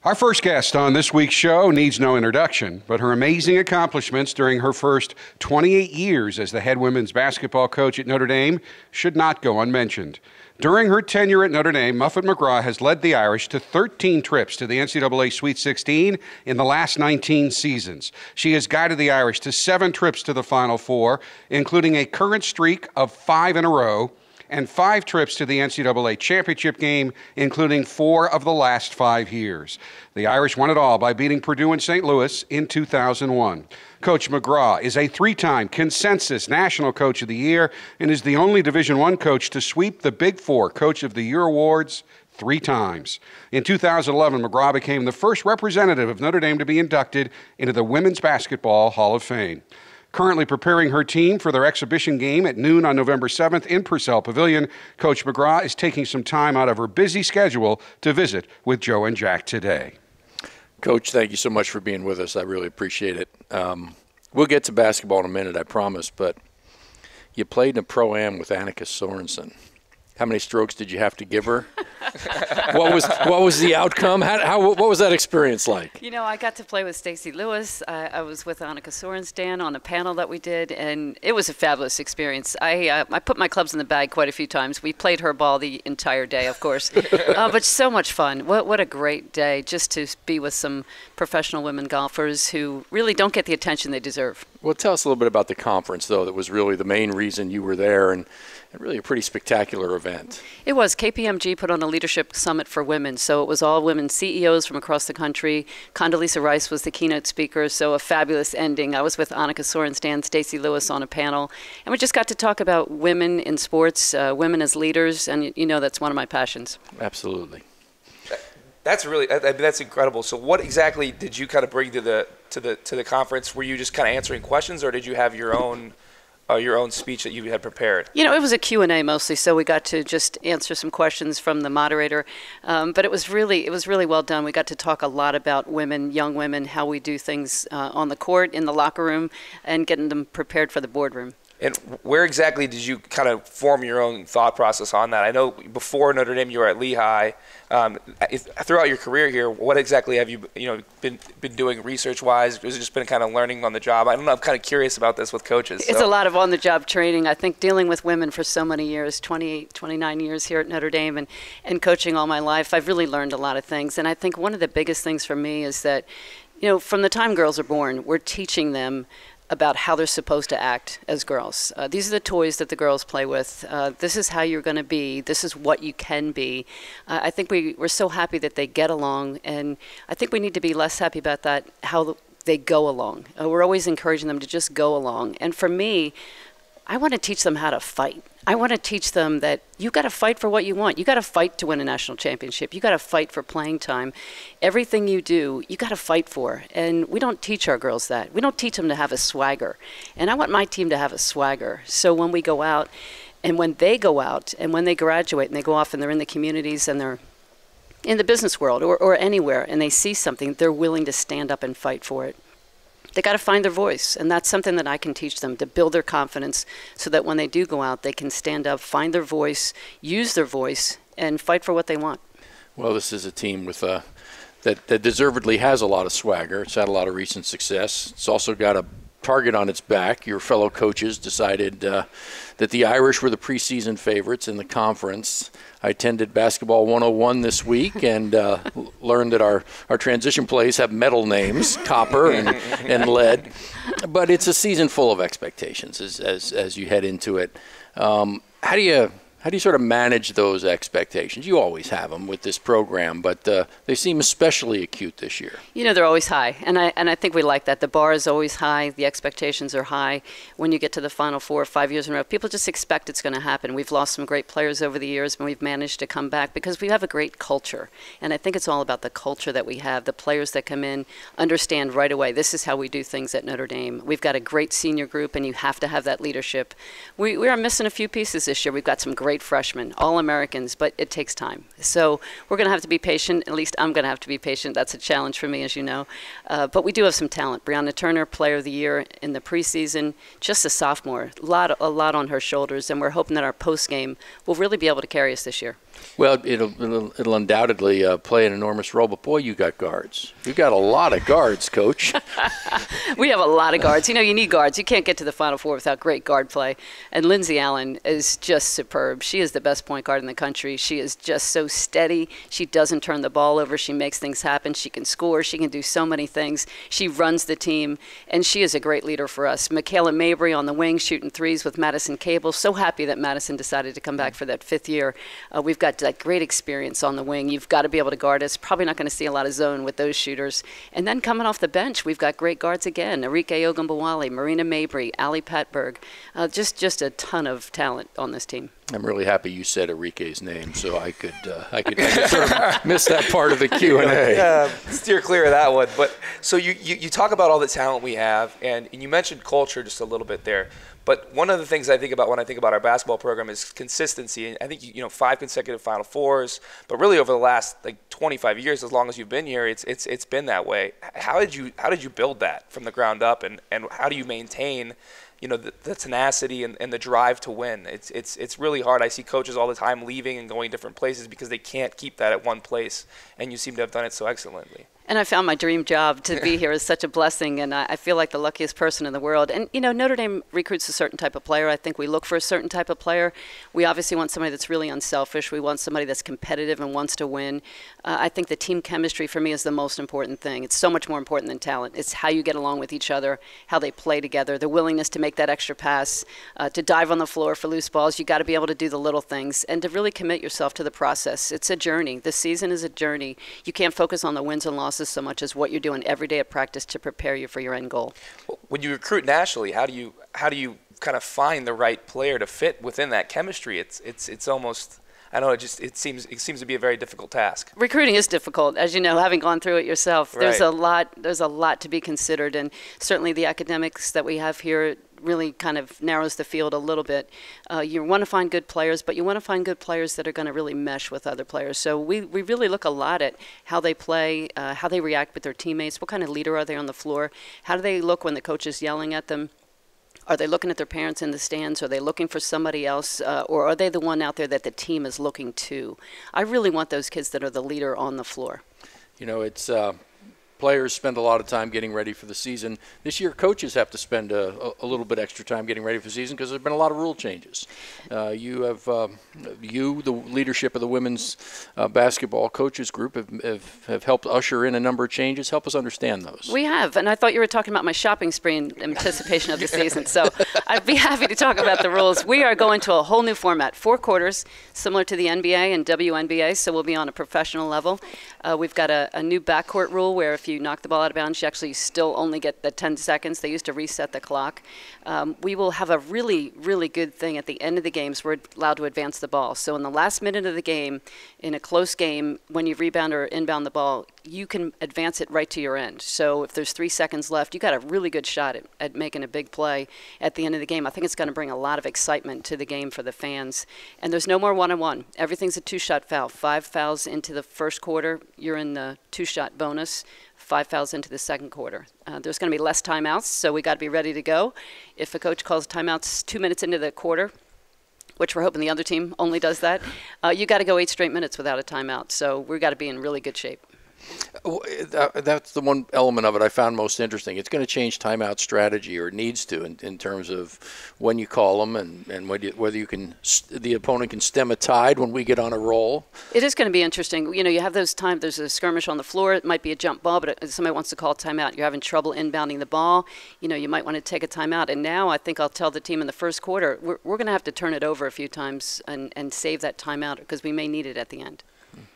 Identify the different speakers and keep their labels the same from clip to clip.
Speaker 1: Our first guest on this week's show needs no introduction, but her amazing accomplishments during her first 28 years as the head women's basketball coach at Notre Dame should not go unmentioned. During her tenure at Notre Dame, Muffet McGraw has led the Irish to 13 trips to the NCAA Sweet 16 in the last 19 seasons. She has guided the Irish to 7 trips to the Final Four, including a current streak of 5 in a row, and 5 trips to the NCAA championship game, including 4 of the last 5 years. The Irish won it all by beating Purdue in St. Louis in 2001. Coach McGraw is a 3-time consensus National Coach of the Year and is the only Division I coach to sweep the Big Four Coach of the Year awards 3 times. In 2011, McGraw became the first representative of Notre Dame to be inducted into the Women's Basketball Hall of Fame. Currently preparing her team for their exhibition game at noon on November 7th in Purcell Pavilion, Coach McGraw is taking some time out of her busy schedule to visit with Joe and Jack today.
Speaker 2: Coach, thank you so much for being with us. I really appreciate it. We'll get to basketball in a minute, I promise, but you played in a Pro-Am with Annika Sorenstam. How many strokes did you have to give her? What was the outcome? What was that experience like?
Speaker 3: You know, I got to play with Stacey Lewis. I was with Annika Sorenstam on a panel that we did, and it was a fabulous experience. I put my clubs in the bag quite a few times. We played her ball the entire day, of course, but so much fun. What a great day just to be with some professional women golfers who really don't get the attention they deserve.
Speaker 2: Well, tell us a little bit about the conference, though, that was really the main reason you were there, and really a pretty spectacular event.
Speaker 3: It was. KPMG put on a leadership summit for women, so it was all women CEOs from across the country. Condoleezza Rice was the keynote speaker, so a fabulous ending. I was with Annika Sorenstam, Stacey Lewis on a panel, and we just got to talk about women in sports, women as leaders, and you know that's one of my passions.
Speaker 2: Absolutely.
Speaker 4: That's incredible. So what exactly did you kind of bring to the conference? Were you just kind of answering questions, or did you have your own speech that you had prepared?
Speaker 3: You know, it was a Q&A mostly, so we got to just answer some questions from the moderator. But it was really well done. We got to talk a lot about women, young women, how we do things on the court, in the locker room, and getting them prepared for the boardroom.
Speaker 4: And where exactly did you kind of form your own thought process on that? I know before Notre Dame you were at Lehigh. Throughout your career here, what exactly have you been doing research-wise? Has it just been kind of learning on the job? I don't know. I'm kind of curious about this with coaches.
Speaker 3: It's a lot of on-the-job training. I think dealing with women for so many years, 28, 29 years here at Notre Dame, and coaching all my life, I've really learned a lot of things. And I think one of the biggest things for me is that, you know, from the time girls are born, we're teaching them about how they're supposed to act as girls. These are the toys that the girls play with. This is how you're going to be. This is what you can be. I think we're so happy that they get along, and I think we need to be less happy about that, how they go along. We're always encouraging them to just go along. And for me, I want to teach them how to fight. I want to teach them that you got to fight for what you want. You got to fight to win a national championship. You got to fight for playing time. Everything you do, you got to fight for. And we don't teach our girls that. We don't teach them to have a swagger. And I want my team to have a swagger. So when we go out, and when they go out, and when they graduate and they go off and they're in the communities and they're in the business world or anywhere, and they see something, they're willing to stand up and fight for it. They got to find their voice, and that's something that I can teach them, to build their confidence so that when they do go out, they can stand up, find their voice, use their voice, and fight for what they want.
Speaker 2: Well, this is a team with that deservedly has a lot of swagger. It's had a lot of recent success. It's also got a target on its back. Your fellow coaches decided that the Irish were the preseason favorites in the conference. I attended Basketball 101 this week and learned that our transition plays have metal names, copper and lead. But it's a season full of expectations as you head into it. How do you sort of manage those expectations? You always have them with this program, but they seem especially acute this year.
Speaker 3: You know, they're always high, and I think we like that. The bar is always high. The expectations are high. When you get to the Final Four 5 years in a row, people just expect it's going to happen. We've lost some great players over the years, but we've managed to come back because we have a great culture. And I think it's all about the culture that we have. The players that come in understand right away, this is how we do things at Notre Dame. We've got a great senior group, and you have to have that leadership. We are missing a few pieces this year. We've got some great freshmen, All-Americans, but it takes time. So we're going to have to be patient. At least I'm going to have to be patient. That's a challenge for me, as you know. But we do have some talent. Breonna Turner, Player of the Year in the preseason, just a sophomore. A lot on her shoulders, and we're hoping that our post-game will really be able to carry us this year.
Speaker 2: Well, it'll undoubtedly play an enormous role. But boy, you got guards. You got a lot of guards, Coach.
Speaker 3: We have a lot of guards. You know, you need guards. You can't get to the Final Four without great guard play. And Lindsay Allen is just superb. She is the best point guard in the country. She is just so steady. She doesn't turn the ball over. She makes things happen. She can score. She can do so many things. She runs the team, and she is a great leader for us. Michaela Mabry on the wing shooting threes with Madison Cable. So happy that Madison decided to come back for that 5th year. We've got that great experience on the wing. You've got to be able to guard us. Probably not going to see a lot of zone with those shooters. And then coming off the bench, we've got great guards again. Arike Ogunbowale, Marina Mabry, Ali Patberg. Just a ton of talent on this team.
Speaker 2: I'm really happy you said Arike's name, so I could sort of miss that part of the Q&A.
Speaker 4: Steer clear of that one. But so you talk about all the talent we have, and you mentioned culture just a little bit there. But one of the things I think about when I think about our basketball program is consistency. And I think 5 consecutive Final Fours, but really over the last 25 years, as long as you've been here, it's been that way. How did you build that from the ground up, and how do you maintain the tenacity and the drive to win? It's really hard. I see coaches all the time leaving and going different places because they can't keep that at one place, and you seem to have done it so excellently.
Speaker 3: And I found my dream job. To be here is such a blessing, and I feel like the luckiest person in the world. And, Notre Dame recruits a certain type of player. I think we look for a certain type of player. We obviously want somebody that's really unselfish. We want somebody that's competitive and wants to win. I think the team chemistry for me is the most important thing. It's so much more important than talent. It's how you get along with each other, how they play together, the willingness to make that extra pass, to dive on the floor for loose balls. You got to be able to do the little things and to really commit yourself to the process. It's a journey. This season is a journey. You can't focus on the wins and losses so much as what you're doing every day at practice to prepare you for your end goal.
Speaker 4: When you recruit nationally, how do you kind of find the right player to fit within that chemistry? It's almost, I know, it seems to be a very difficult task.
Speaker 3: Recruiting is difficult, as you know, having gone through it yourself.
Speaker 4: Right.
Speaker 3: There's a lot to be considered, and certainly the academics that we have here really kind of narrows the field a little bit. You want to find good players, but you want to find good players that are going to really mesh with other players. So we really look a lot at how they play, how they react with their teammates, what kind of leader are they on the floor, how do they look when the coach is yelling at them. Are they looking at their parents in the stands? Are they looking for somebody else? Or are they the one out there that the team is looking to? I really want those kids that are the leader on the floor.
Speaker 2: It's players spend a lot of time getting ready for the season. This year, coaches have to spend a little bit extra time getting ready for the season because there have been a lot of rule changes. The leadership of the women's basketball coaches group have helped usher in a number of changes. Help us understand those.
Speaker 3: We have, and I thought you were talking about my shopping spree in anticipation of the season, so I'd be happy to talk about the rules. We are going to a whole new format, 4 quarters, similar to the NBA and WNBA, so we'll be on a professional level. We've got a new backcourt rule where if you knock the ball out of bounds, you actually still only get the 10 seconds. They used to reset the clock. We will have a really, really good thing at the end of the games. We're allowed to advance the ball. So in the last minute of the game, in a close game, when you rebound or inbound the ball, you can advance it right to your end. So if there's 3 seconds left, you got a really good shot at making a big play at the end of the game. I think it's going to bring a lot of excitement to the game for the fans. And there's no more one-on-one. Everything's a 2-shot foul. 5 fouls into the first quarter, you're in the 2-shot bonus. 5 fouls into the second quarter. There's going to be less timeouts, so we got to be ready to go. If a coach calls timeouts 2 minutes into the quarter, which we're hoping the other team only does that, you got to go 8 straight minutes without a timeout. So we've got to be in really good shape.
Speaker 2: That's the one element of it I found most interesting. It's going to change timeout strategy, or it needs to, in terms of when you call them and whether you can, the opponent can stem a tide when we get on a roll.
Speaker 3: It is going to be interesting. You have those times, there's a skirmish on the floor. It might be a jump ball, but if somebody wants to call a timeout, you're having trouble inbounding the ball. You might want to take a timeout. And now I think I'll tell the team in the first quarter, we're going to have to turn it over a few times and save that timeout because we may need it at the end.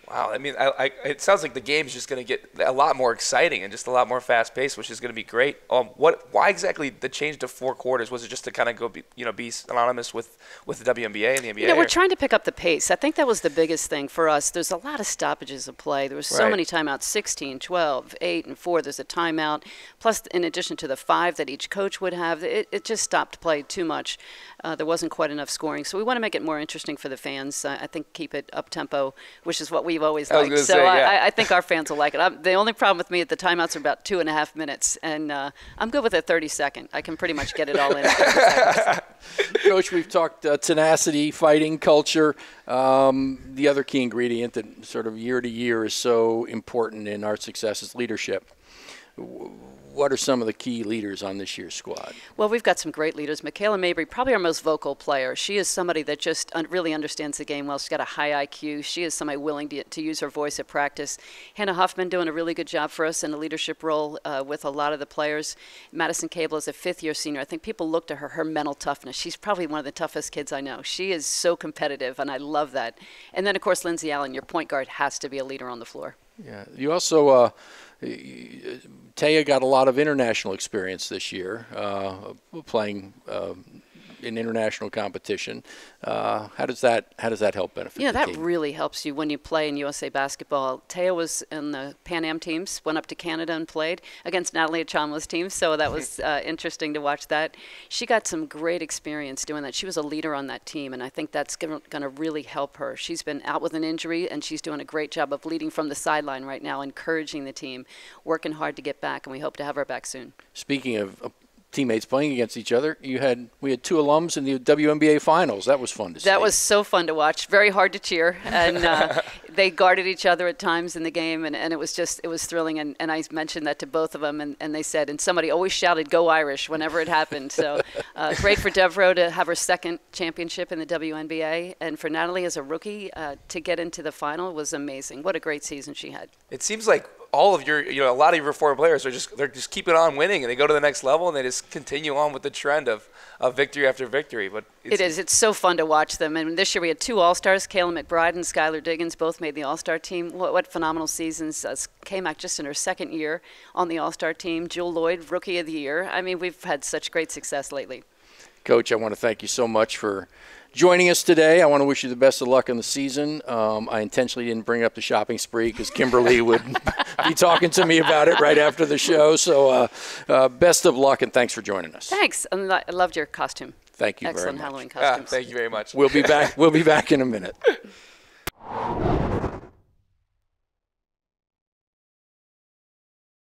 Speaker 4: Wow, I mean, it sounds like the game's just going to get a lot more exciting and just a lot more fast-paced, which is going to be great. Why exactly the change to 4 quarters? Was it just to kind of go, be synonymous with the WNBA and the NBA?
Speaker 3: We're trying to pick up the pace. I think that was the biggest thing for us. There's a lot of stoppages of play. There were so many timeouts, 16, 12, 8, and 4. There's a timeout. Plus, in addition to the 5 that each coach would have, it just stopped play too much. There wasn't quite enough scoring. So we want to make it more interesting for the fans. I think keep it up-tempo, which is what we've we've always liked. So I think our fans will like it. The only problem with me at the timeouts are about 2.5 minutes, and I'm good with a 30-second. I can pretty much get it all in 30 seconds.
Speaker 2: Coach, we've talked tenacity, fighting culture. The other key ingredient that sort of year to year is so important in our success is leadership. What are some of the key leaders on this year's squad?
Speaker 3: Well, we've got some great leaders. Michaela Mabry, probably our most vocal player. She is somebody that just really understands the game well. She's got a high IQ. She is somebody willing to use her voice at practice. Hannah Huffman doing a really good job for us in a leadership role with a lot of the players. Madison Cable is a fifth-year senior. I think people look to her mental toughness. She's probably one of the toughest kids I know. She is so competitive, and I love that. And then, of course, Lindsay Allen, your point guard, has to be a leader on the floor.
Speaker 2: Yeah. You also Taya got a lot of international experience this year, playing in international competition. How does that help benefit the
Speaker 3: that
Speaker 2: team?
Speaker 3: really helps you when you play in USA basketball. Taya was in the Pan Am teams, went up to Canada and played against Natalie Achamla's team, so that was interesting to watch that. She got some great experience doing that. She was a leader on that team, and I think that's going to really help her. She's been out with an injury, and she's doing a great job of leading from the sideline right now, encouraging the team, working hard to get back, and we hope to have her back soon. Speaking of
Speaker 2: teammates playing against each other, we had two alums in the WNBA finals. That was fun to see.
Speaker 3: That was so fun to watch. Very hard to cheer, and they guarded each other at times in the game, and it was thrilling. And I mentioned that to both of them, and they said, and somebody always shouted, "Go Irish," whenever it happened. So great for Devereaux to have her second championship in the WNBA, and for Natalie as a rookie to get into the final was amazing. What a great season she had.
Speaker 4: It seems like all of a lot of your former players they're just keeping on winning, and they go to the next level, and they just continue on with the trend of victory after victory. But
Speaker 3: it's so fun to watch them. And this year we had two All-Stars, Kayla McBride and Skylar Diggins, both made the All-Star team. What phenomenal seasons. K-Mac just in her second year on the All-Star team. Jewel Lloyd, Rookie of the Year. I mean, we've had such great success lately.
Speaker 2: Coach, I want to thank you so much for joining us today. I want to wish you the best of luck in the season. I intentionally didn't bring up the shopping spree because Kimberly would be talking to me about it right after the show. So best of luck, and thanks for joining us.
Speaker 3: Thanks. I loved your costume.
Speaker 2: Thank you
Speaker 3: Excellent
Speaker 2: very much.
Speaker 3: Halloween costumes.
Speaker 4: Thank you very much.
Speaker 2: We'll be back in a minute.